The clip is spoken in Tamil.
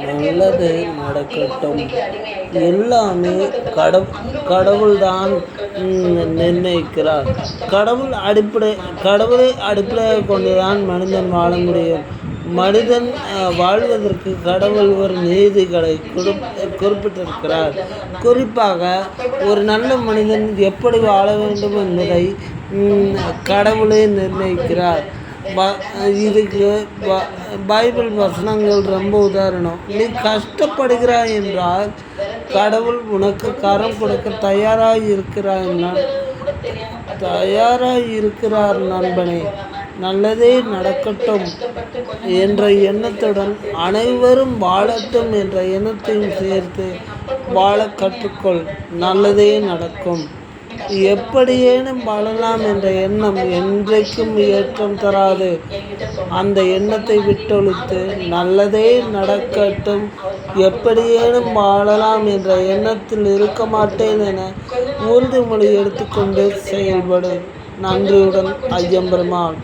நல்லது நடக்கட்டும். எல்லாமே கடவுள்தான் நிர்ணயிக்கிறார். கடவுளை அடிப்படையாக கொண்டுதான் மனிதன் வாழ முடியும். மனிதன் வாழ்வதற்கு கடவுள் ஒரு நீதிகளை குறிப்பிட்டிருக்கிறார். குறிப்பாக ஒரு நல்ல மனிதன் எப்படி வாழ வேண்டும் என்பதை கடவுளே நிர்ணயிக்கிறார். இதுக்கு பைபிள் வசனங்கள் ரொம்ப உதாரணம். நீ கஷ்டப்படுகிறாய் என்றால் கடவுள் உனக்கு கரம் கொடுக்க தயாராக இருக்கிறார் நண்பனே. நல்லதே நடக்கட்டும் என்ற எண்ணத்துடன் அனைவரும் வாழட்டும் என்ற எண்ணத்தையும் சேர்த்து வாழ கற்றுக்கொள். நல்லதே நடக்கும். எப்படியேனும் வாழலாம் என்ற எண்ணம் என்றைக்கும் ஏற்றம் தராது. அந்த எண்ணத்தை விட்டொழித்து நல்லதே நடக்கட்டும், எப்படியேனும் வாழலாம் என்ற எண்ணத்தில் இருக்க மாட்டேன் என உறுதிமொழி எடுத்துக்கொண்டு செயல்படு. நன்றியுடன் ஐயம்பெருமாள்.